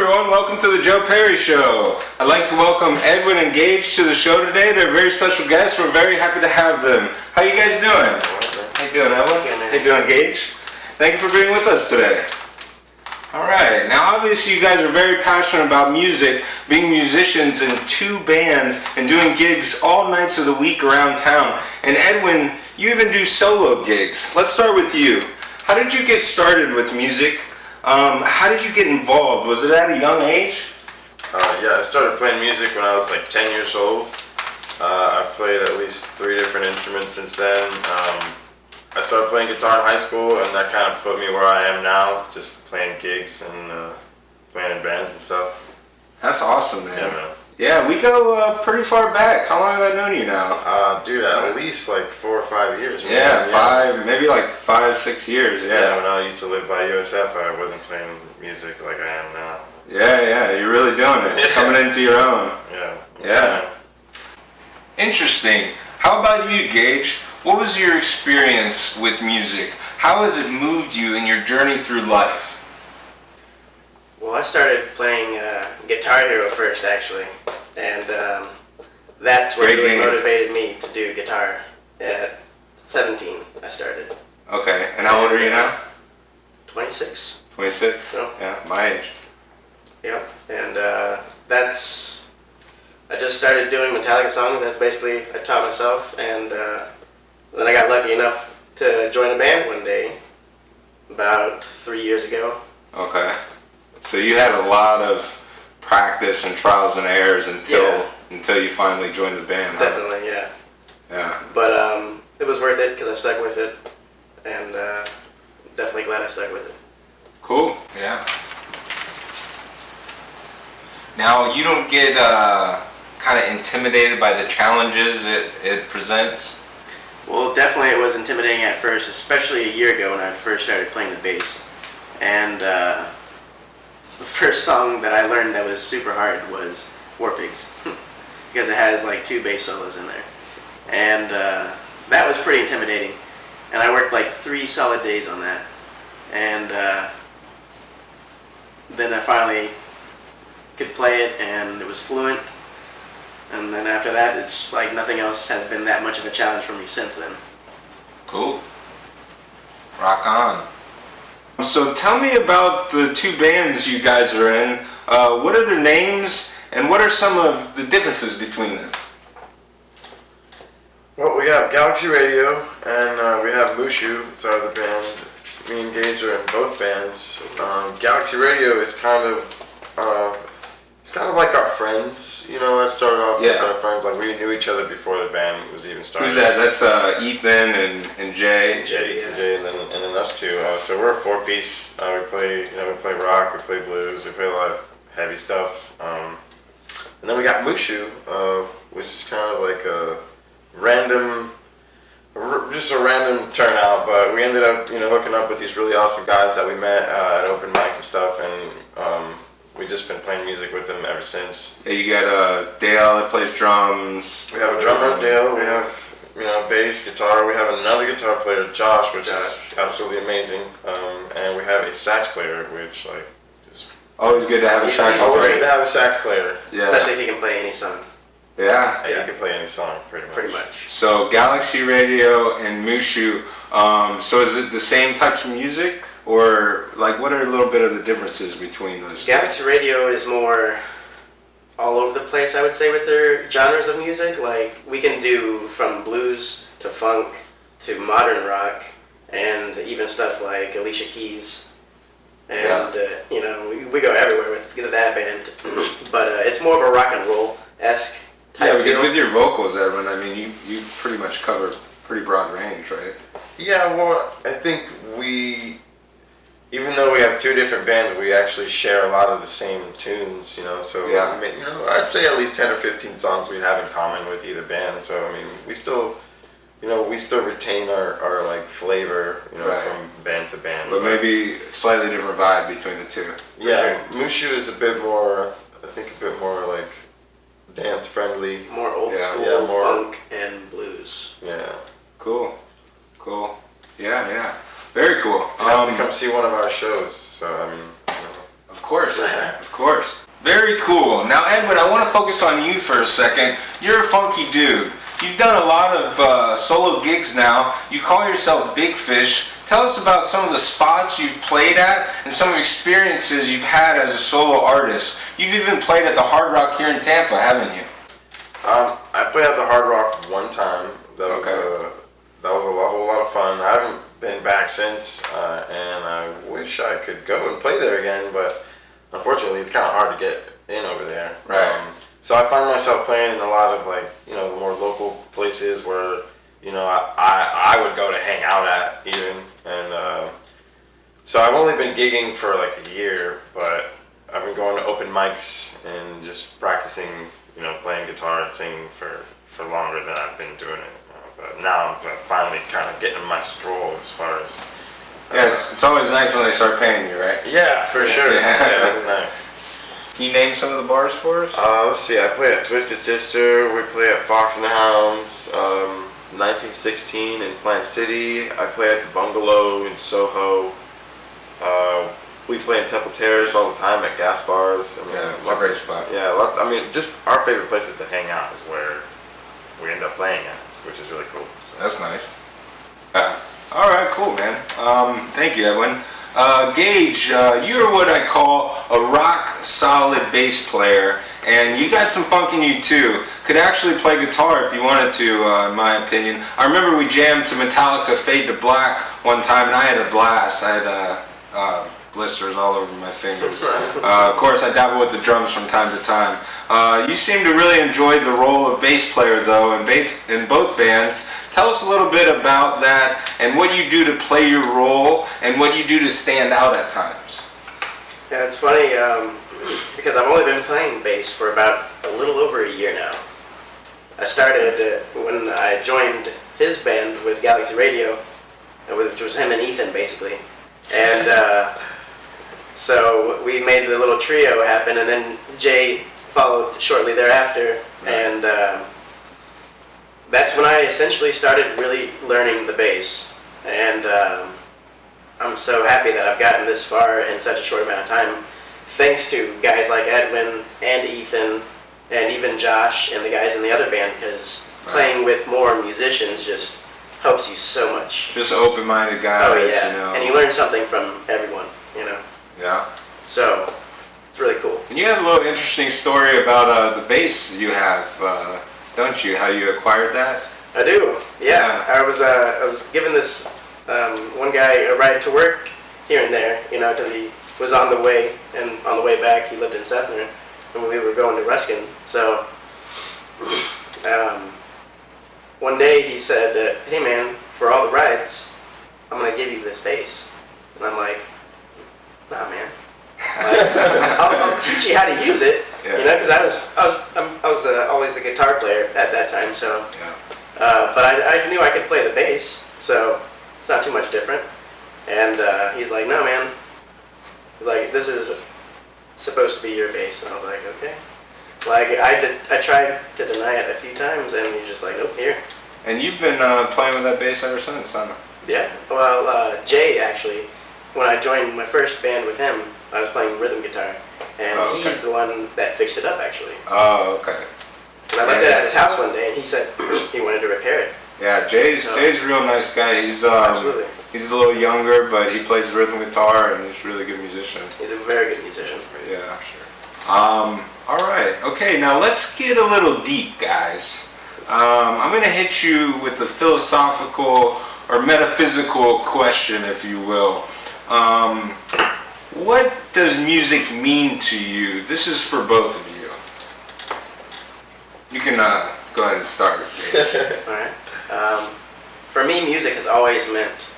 everyone, welcome to the Joe Parry Show. I'd like to welcome Edwin and Gage to the show today. They're very special guests. We're very happy to have them. How you guys doing? How you doing, Edwin? How you doing, Gage? Thank you for being with us today. Alright, now obviously you guys are very passionate about music, being musicians in 2 bands and doing gigs all nights of the week around town. And Edwin, you even do solo gigs. Let's start with you. How did you get started with music? How did you get involved? Was it at a young age? Yeah, I started playing music when I was like 10 years old. I've played at least 3 different instruments since then. I started playing guitar in high school, and that kind of put me where I am now, just playing gigs and playing in bands and stuff. That's awesome, man. Yeah, man. Yeah, we go pretty far back. How long have I known you now? Dude, at least like 4 or 5 years. Man. Yeah, 5, maybe like 5, 6 years, Yeah, when I used to live by USF, I wasn't playing music like I am now. Yeah, you're really doing it. Coming into your own. Yeah. Interesting. How about you, Gage? What was your experience with music? How has it moved you in your journey through life? Well, I started playing Guitar Hero first, actually, and that's what really motivated me to do guitar. At 17, I started. Okay, and how old are you now? 26. 26? So, yeah, my age. Yep, and I just started doing Metallica songs. That's basically, I taught myself, and then I got lucky enough to join a band one day, about 3 years ago. Okay. So you had a lot of practice and trials and errors until you finally joined the band. Huh? Definitely, yeah. Yeah. But it was worth it because I stuck with it, and definitely glad I stuck with it. Cool. Yeah. Now you don't get kind of intimidated by the challenges it presents? Well, definitely it was intimidating at first, especially a year ago when I first started playing the bass. And the first song that I learned that was super hard was War Pigs, because it has like 2 bass solos in there. And that was pretty intimidating. And I worked like 3 solid days on that. And then I finally could play it, and it was fluent. And then after that, it's like nothing else has been that much of a challenge for me since then. Cool. Rock on. So tell me about the 2 bands you guys are in. What are their names, and what are some of the differences between them? Well, we have Galaxy Radio, and we have Mushu. It's our other band. Me and Gage are in both bands. Galaxy Radio is kind of like our friends, you know. That started off as our friends. Like, we knew each other before the band was even started. Who's that? That's Ethan and Jay. Jay, and then us 2. So we're a 4-piece. We play rock, we play blues, we play a lot of heavy stuff. And then we got Mushu, which is kind of like a random turnout. But we ended up, hooking up with these really awesome guys that we met at open mic and stuff, and we've just been playing music with them ever since. Yeah, you got Dale that plays drums. We have a drummer, Dale. We have bass, guitar. We have another guitar player, Josh, which is absolutely amazing. And we have a sax player, which is always good to have a sax player. Always good to have a sax player, especially if he can play any song. Yeah, you can play any song pretty much. So Galaxy Radio and Mushu. So is it the same types of music? Or, what are a little bit of the differences between those 2? Galaxy Radio is more all over the place, I would say, with their genres of music. Like, we can do from blues to funk to modern rock, and even stuff like Alicia Keys. And, we go everywhere with that band. But it's more of a rock and roll-esque type Yeah, because feel. with your vocals, Edwin, I mean, you pretty much cover pretty broad range, right? Yeah, well, I think even though we have 2 different bands, we actually share a lot of the same tunes, so I'd say at least 10 or 15 songs we have in common with either band. So I mean, we still retain our flavor, from band to band. But maybe slightly different vibe between the 2. Yeah, Mushu is a bit more like dance friendly, more old school, more funk and blues. Yeah. Cool. Yeah. Very cool. You have to come see one of our shows. So I mean, Of course, of course. Very cool. Now, Edwin, I want to focus on you for a second. You're a funky dude. You've done a lot of solo gigs now. You call yourself Big Fish. Tell us about some of the spots you've played at and some experiences you've had as a solo artist. You've even played at the Hard Rock here in Tampa, haven't you? I played at the Hard Rock one time. That was a whole lot of fun. I haven't been back since, and I wish I could go and play there again, but unfortunately it's kind of hard to get in over there. Right. So I find myself playing in a lot of the more local places where I would go to hang out at even, and so I've only been gigging for like a year, but I've been going to open mics and just practicing, playing guitar and singing for longer than I've been doing it. But now I'm finally kind of getting my stroll as far as. Yes, it's always nice when they start paying you, right? Yeah, for sure. Yeah. Yeah, that's nice. Can you name some of the bars for us? Let's see. I play at Twisted Sister. We play at Fox and the Hounds. 1916 in Plant City. I play at the Bungalow in Soho. We play in Temple Terrace all the time at gas bars. It's a great spot. Yeah, just our favorite places to hang out is where we end up playing at, which is really cool. That's nice. All right, cool, man. Thank you, Edwin. Gage, you're what I call a rock-solid bass player, and you got some funk in you too. Could actually play guitar if you wanted to, in my opinion. I remember we jammed to Metallica Fade to Black one time, and I had a blast. I had blisters all over my fingers. Of course, I dabble with the drums from time to time. You seem to really enjoy the role of bass player, though, in both bands. Tell us a little bit about that and what you do to play your role and what you do to stand out at times. Yeah, it's funny because I've only been playing bass for about a little over a year now. I started when I joined his band with Galaxy Radio, which was him and Ethan, basically. And so we made the little trio happen, and then Jay followed shortly thereafter, and that's when I essentially started really learning the bass. And I'm so happy that I've gotten this far in such a short amount of time, thanks to guys like Edwin and Ethan and even Josh and the guys in the other band, because playing with more musicians just helps you so much. Just open-minded guys, oh, yeah. And you learn something from everyone, Yeah. So it's really cool. And you have a little interesting story about the bass you have, don't you? How you acquired that? I do. Yeah. I was giving this one guy a ride to work here and there, because he was on the way, and on the way back he lived in Sefner, and we were going to Ruskin. So one day he said, "Hey man, for all the rides, I'm gonna give you this bass." And I'm like, "Nah, man. I'll teach you how to use it." Because I was always a guitar player at that time, so. But I knew I could play the bass, so it's not too much different. And he's like, "No, man. He's like, this is supposed to be your bass." And I was like, "Okay." Like I tried to deny it a few times, and he's just like, "Nope, here." And you've been playing with that bass ever since, huh? Yeah. Well, Jay actually, when I joined my first band with him, I was playing rhythm guitar, and he's the one that fixed it up actually. Oh, okay. And I left it at his house one day, and he said he wanted to repair it. Yeah, Jay's a real nice guy. He's absolutely. He's a little younger, but he plays rhythm guitar, and he's a really good musician. He's a very good musician. Yeah, sure. All right. Okay, now let's get a little deep, guys. I'm going to hit you with a philosophical or metaphysical question, if you will. What does music mean to you? This is for both of you. You can go ahead and start. All right. For me, music has always meant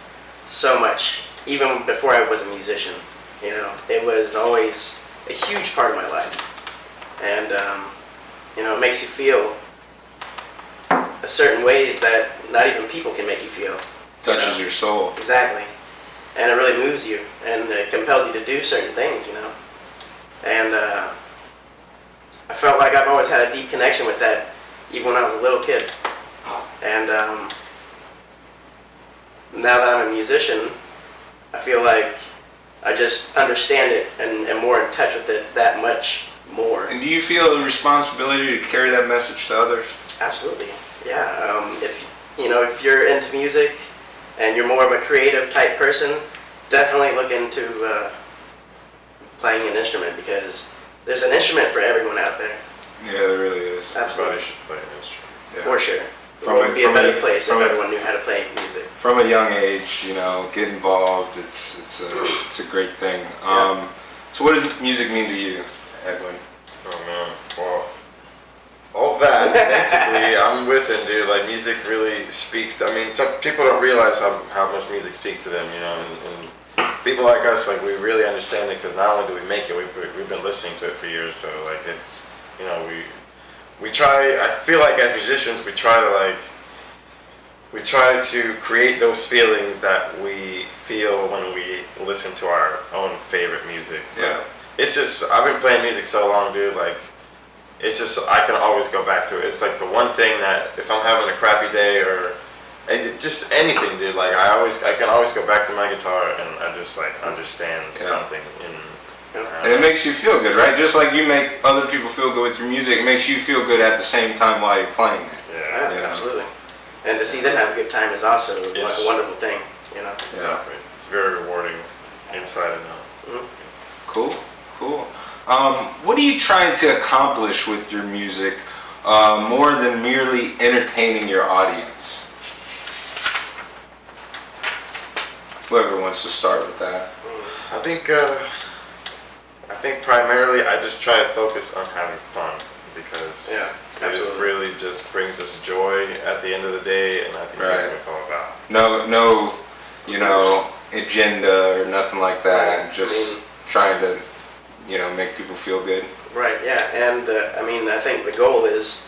so much, even before I was a musician. It was always a huge part of my life. And, it makes you feel a certain ways that not even people can make you feel. Touches your soul. Exactly. And it really moves you, and it compels you to do certain things, And I felt like I've always had a deep connection with that, even when I was a little kid. And now that I'm a musician, I feel like I just understand it and am more in touch with it that much more. And do you feel a responsibility to carry that message to others? Absolutely, yeah. If you're into music and you're more of a creative type person, definitely look into playing an instrument, because there's an instrument for everyone out there. Yeah, there really is. Absolutely. Everybody should play an instrument. Yeah. For sure. The world would be a better place if everyone knew how to play music. From a young age, get involved. It's a great thing. So what does music mean to you, Edwin? Oh man, well, all that basically, I'm with it, dude. Like, music really speaks to, I mean, some people don't realize how much music speaks to them, and people like us, like, we really understand it, because not only do we make it, we've been listening to it for years. So like it, we try, I feel like as musicians, we try to create those feelings that we feel when we listen to our own favorite music. Yeah. It's just, I've been playing music so long, dude, like, it's just, I can always go back to it. It's like the one thing that if I'm having a crappy day or just anything, dude, like, I can always go back to my guitar and I just, like, understand something and it makes you feel good, right? Just like you make other people feel good with your music, it makes you feel good at the same time while you're playing it. Yeah, absolutely. And to see them have a good time is also a wonderful thing, Exactly. It's very rewarding inside and out. Mm-hmm. Cool. What are you trying to accomplish with your music more than merely entertaining your audience? Whoever wants to start with that. I think primarily I just try to focus on having fun, because it really just brings us joy at the end of the day, and I think that's what it's all about. No, agenda or nothing like that. Just trying to, make people feel good. Right. Yeah. And I think the goal is,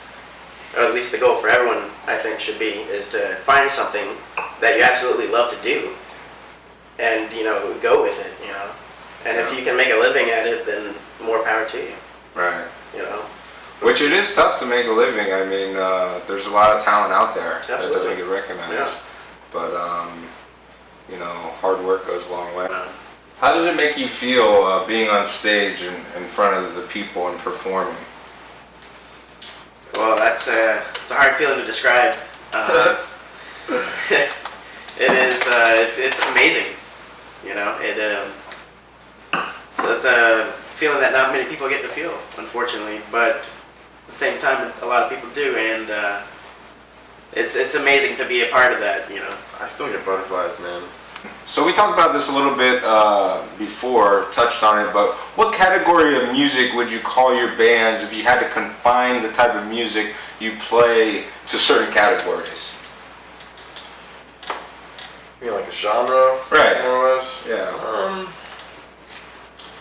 or at least the goal for everyone, I think, should be, is to find something that you absolutely love to do, and go with it. And if you can make a living at it, then more power to you. Right. Which it is tough to make a living. I mean, there's a lot of talent out there that doesn't get recognized. Yeah. But, hard work goes a long way. How does it make you feel being on stage in front of the people and performing? Well, it's a hard feeling to describe. It is. It's amazing. So it's a feeling that not many people get to feel, unfortunately. But at the same time, a lot of people do, and it's amazing to be a part of that. I still get butterflies, man. So we talked about this a little bit before, touched on it, but what category of music would you call your bands if you had to confine the type of music you play to certain categories? You mean like a genre? Right. More or less? Yeah.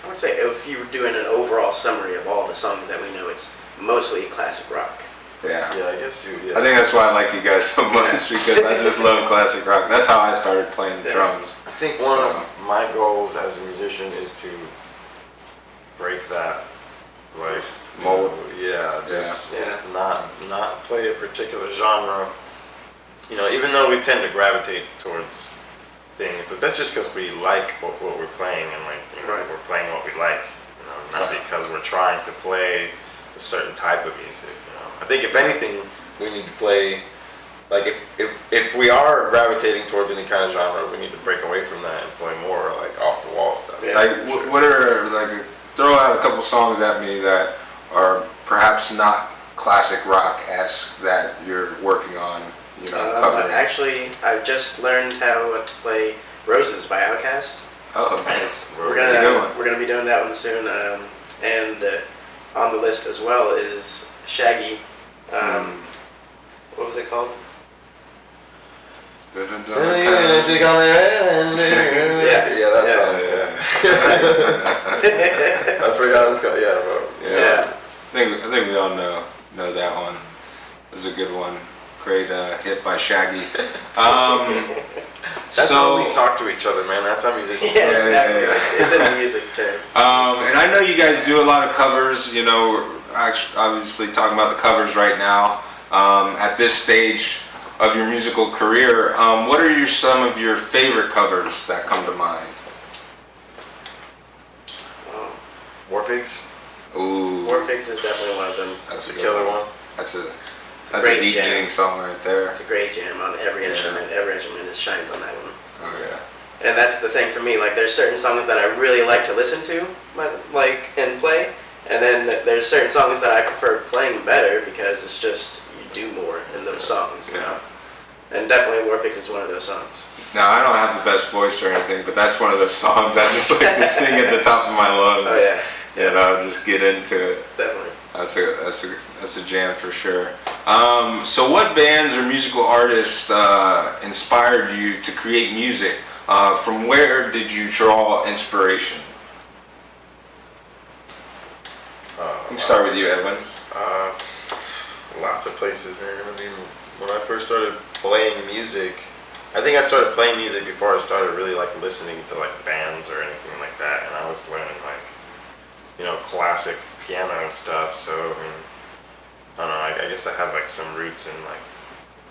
I would say if you were doing an overall summary of all the songs that we know, it's mostly classic rock. Yeah. Yeah, I guess you. I think that's why I like you guys so much, because I just love classic rock. That's how I started playing the drums. I think one of my goals as a musician is to break that, like, mold. Not play a particular genre. Even though we tend to gravitate towards things, but that's just because we like what we're playing, and we're playing what we like. Not because we're trying to play a certain type of music. I think if anything, we need to play, like, if we are gravitating towards any kind of genre, we need to break away from that and play more like off the wall stuff. Yeah. Like, what are, like, throw out a couple songs at me that are perhaps not classic rock-esque that you're working on, covering. Actually, I've just learned how to play Roses by Outkast. Oh, nice. We're gonna be doing that one soon, and on the list as well is Shaggy. What was it called? Yeah, that's I forgot it's called. Yeah, bro. Yeah. I think we all know that one. It was a good one. Great hit by Shaggy. That's how we talk to each other, man. That's how musicians talk. Exactly. Yeah. It's in the music term. And I know you guys do a lot of covers. Obviously talking about the covers right now. At this stage of your musical career, what are some of your favorite covers that come to mind? War Pigs. Ooh. War Pigs is definitely one of them. That's a killer one. That's a great deep jam. meaning song right there. It's a great jam on every instrument. Every instrument shines on that one. Oh yeah. And that's the thing for me. Like, there's certain songs that I really like to listen to, like, and play, and then there's certain songs that I prefer playing better because it's just you do more in those songs. You know? And definitely War Pigs is one of those songs. Now, I don't have the best voice or anything, but that's one of those songs I just like to sing at the top of my lungs. Oh yeah. You know, just get into it. Definitely. That's a jam for sure. So what bands or musical artists inspired you to create music? From where did you draw inspiration? We can start with you, Edwin. Lots of places, man. I mean, when I first started playing music, I think I started playing music before I started really like listening to like bands or anything like that, and I was learning like, you know, classic piano stuff. So I mean, I don't know. I guess I have like some roots in like,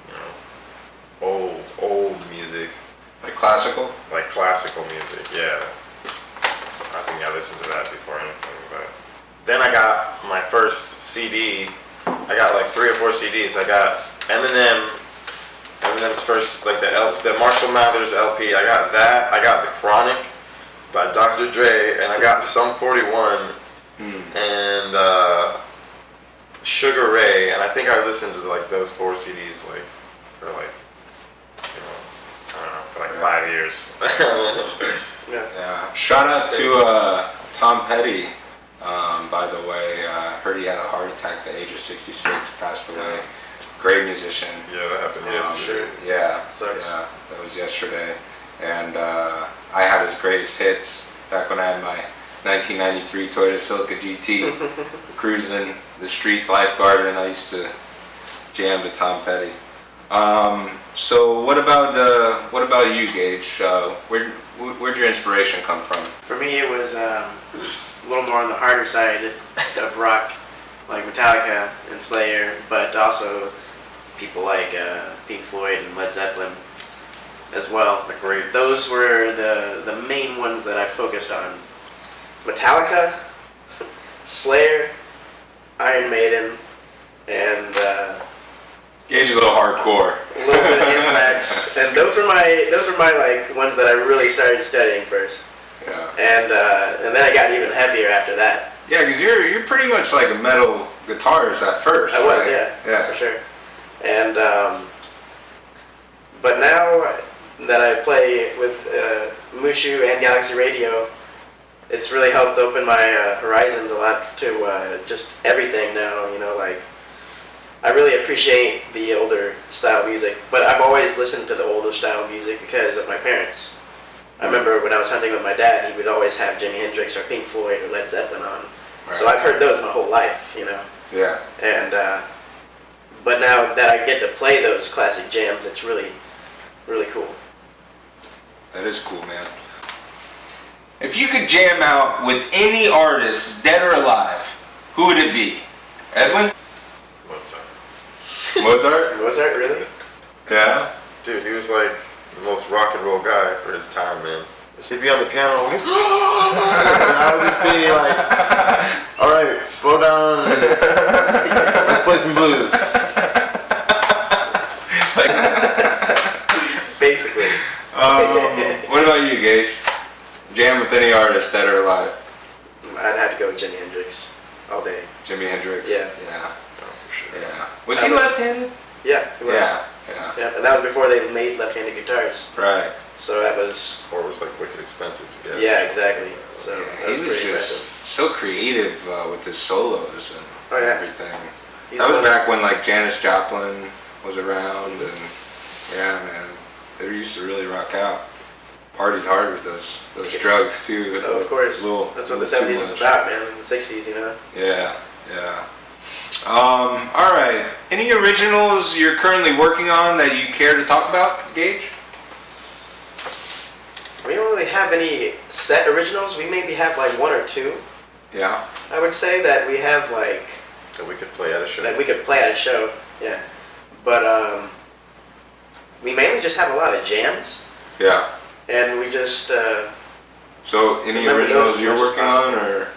you know, old music, Like classical? like classical music. Yeah, I think I listened to that before anything. But then I got my first CD. I got like 3 or 4 CDs. I got Eminem's first, like the Marshall Mathers LP. I got that. I got The Chronic by Dr. Dre, and I got Sum 41 and Sugar Ray. And I think I listened to like those 4 CDs like for like, you know, I don't know, for like 5 years. Yeah. Shout out to Tom Petty. By the way, heard he had a heart attack at the age of 66, passed away. Great musician. Yeah, that happened yesterday. Yeah, Sucks. yeah, that was yesterday. And I had his greatest hits back when I had my 1993 Toyota Celica GT, cruising the streets, lifeguard, and I used to jam to Tom Petty. So what about you, Gage? Where'd your inspiration come from? For me, it was a little more on the harder side of rock, like Metallica and Slayer, but also people like Pink Floyd and Led Zeppelin as well. The greats. Those were the main ones that I focused on. Metallica, Slayer, Iron Maiden, and Gage is a little hardcore. a little bit of Anthrax, and those were my like ones that I really started studying first. Yeah. And then I got even heavier after that. Yeah, because you're pretty much like a metal guitarist at first. I was, right? yeah, for sure. And but now that I play with Mushu and Galaxy Radio, it's really helped open my horizons a lot to just everything now. You know, like I really appreciate the older style music, but I've always listened to the older style music because of my parents. I remember when I was hunting with my dad, he would always have Jimi Hendrix or Pink Floyd or Led Zeppelin on. Right. So I've heard those my whole life, you know. Yeah. And but now that I get to play those classic jams, it's really, really cool. That is cool, man. If you could jam out with any artist, dead or alive, who would it be? Edwin? Mozart. Mozart? Mozart, really? Yeah. Dude, he was like the most rock and roll guy for his time, man. He'd be on the piano like, and I would just be like, all right, slow down, let's play some blues. Basically. What about you, Gage? Jam with any artist, dead or alive? I'd have to go with Jimi Hendrix all day. Jimi Hendrix? Yeah. Yeah. Oh, for sure. Yeah. Was he left-handed? Yeah, he was. Yeah. Yeah, and that was before they made left-handed guitars. Right. So that was... Or it was like wicked expensive to get. Yeah, exactly. So Yeah, that was he was pretty just impressive. so creative with his solos and Oh, yeah. everything. He's That was one of- back when like Janis Joplin was around, and yeah, man, they used to really rock out. Partied hard with those drugs too. Oh, of course. That's what the 70s was about, man. The 60s, you know? Yeah, yeah. All right. Any originals you're currently working on that you care to talk about, Gage? We don't really have any set originals. We maybe have like 1 or 2. Yeah. I would say that we have like... That we could play at a show. That we could play at a show, yeah. But we mainly just have a lot of jams. Yeah. And we just... So any remember originals those you're as much as working on, possible. or?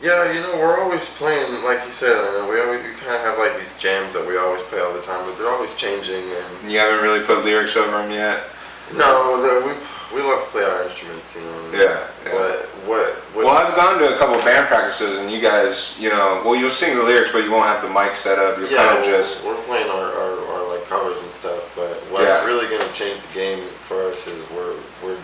Yeah, we're always playing, like you said, we kind of have like these jams that we always play all the time, but they're always changing. And You haven't really put lyrics over them yet? no, we love to play our instruments, Yeah. What Well, I've gone to a couple of band practices, and you guys, well, you'll sing the lyrics, but you won't have the mic set up. You're kind of just... we're playing our like covers and stuff, but what's really going to change the game for us is we're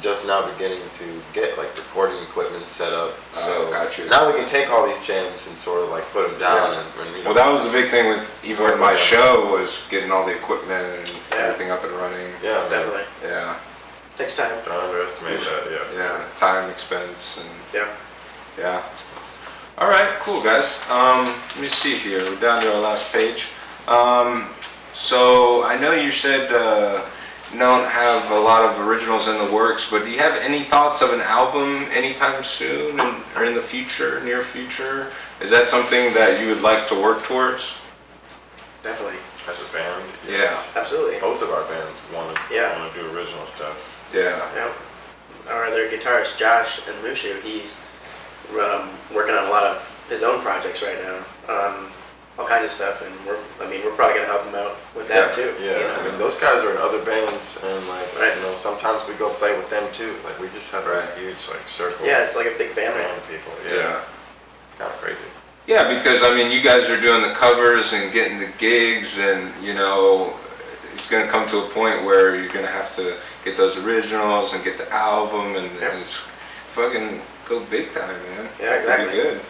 just now beginning to get like recording equipment set up. So gotcha. now we can take all these jams and sort of like put them down. And Well, that was the big thing with even with my show, was getting all the equipment and everything up and running. Yeah, Definitely. Yeah. Takes time. Don't underestimate that. Yeah. Time, expense, and Yeah. yeah. All right, cool guys. Let me see here. We're down to our last page. So I know you said you don't have a lot of originals in the works, but do you have any thoughts of an album anytime soon or in the future, near future? Is that something that you would like to work towards? Definitely. As a band, Yeah. Absolutely. both of our bands want to do original stuff. Yeah. Yep. Our other guitarist, Josh and Mushu, he's working on a lot of his own projects right now, all kinds of stuff, and we're probably gonna help him out with that too. Yeah, I mean those guys are in other bands, and like sometimes we go play with them too. Like we just have a huge like circle. Yeah, it's like a big family of people. Yeah. It's kind of crazy. Yeah, because I mean, you guys are doing the covers and getting the gigs, and it's gonna come to a point where you're gonna have to get those originals and get the album, and it's fucking go big time, man. Yeah, exactly. It'll be good.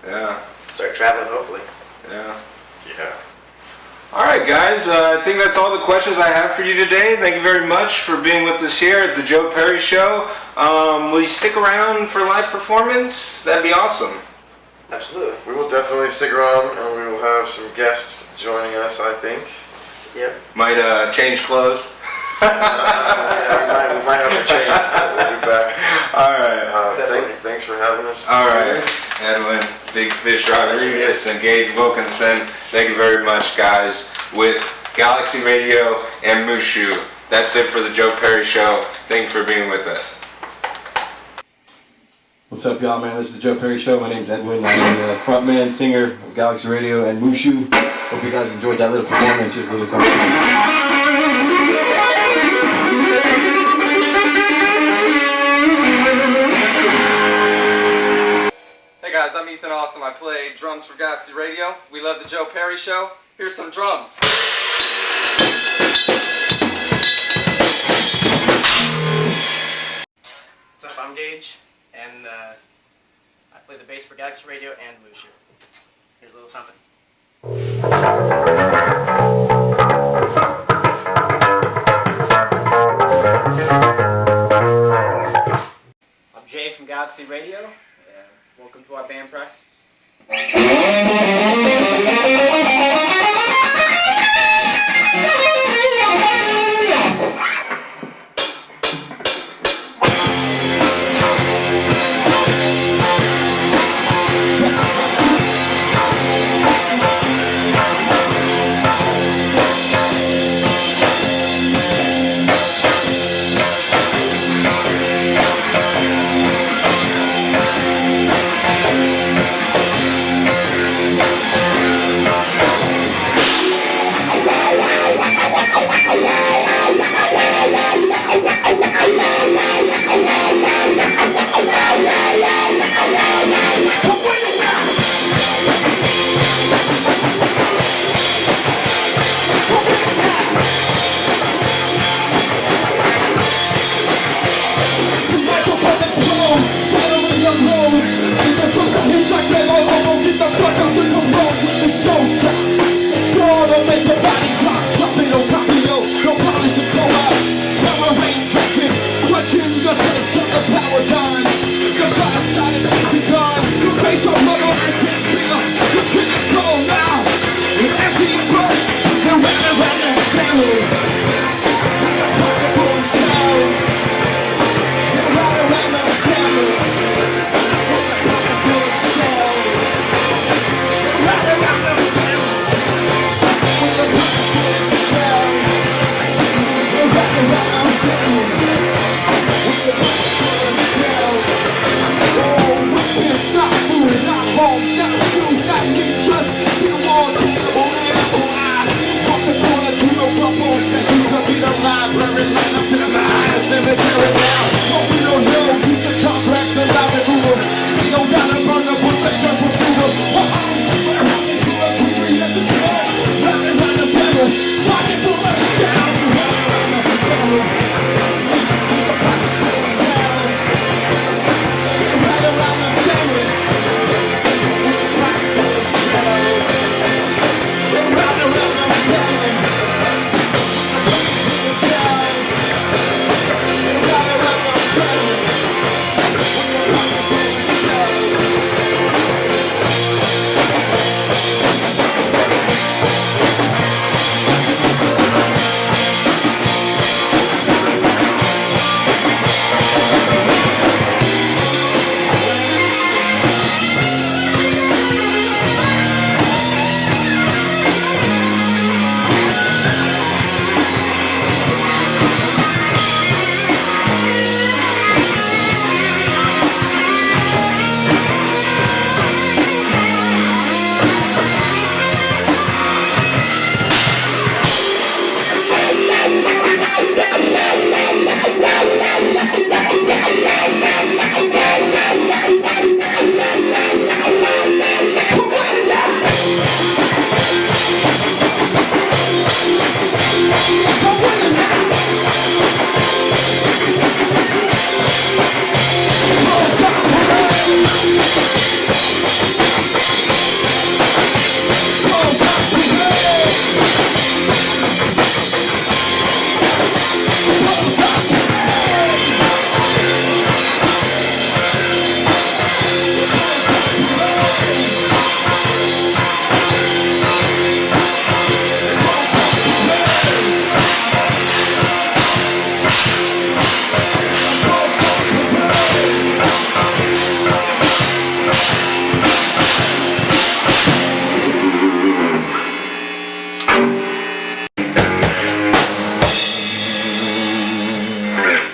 Yeah. Start traveling, hopefully. Yeah. Yeah. All right, guys. I think that's all the questions I have for you today. Thank you very much for being with us here at the Joe Parry Show. Will you stick around for live performance? That'd be awesome. Absolutely. We will definitely stick around, and we will have some guests joining us, I think. Yep. Might change clothes. Yeah, we might have to change, but we'll be back. All right. Thanks for having us. All right. Edwin, Big Fish Rodriguez, and Gage Wilkinson. Thank you very much, guys, with Galaxy Radio and Mushu. That's it for the Joe Parry Show. Thank you for being with us. What's up, y'all, man? This is the Joe Parry Show. My name's Edwin. I'm the frontman, singer of Galaxy Radio and Mushu. Hope you guys enjoyed that little performance. Here's a little something. Hey guys, I'm Ethan Awesome. I play drums for Galaxy Radio. We love the Joe Parry Show. Here's some drums. What's up? I'm Gage, and I play the bass for Galaxy Radio and Mushu. Here's a little something. I'm Jay from Galaxy Radio. Welcome to our band practice. original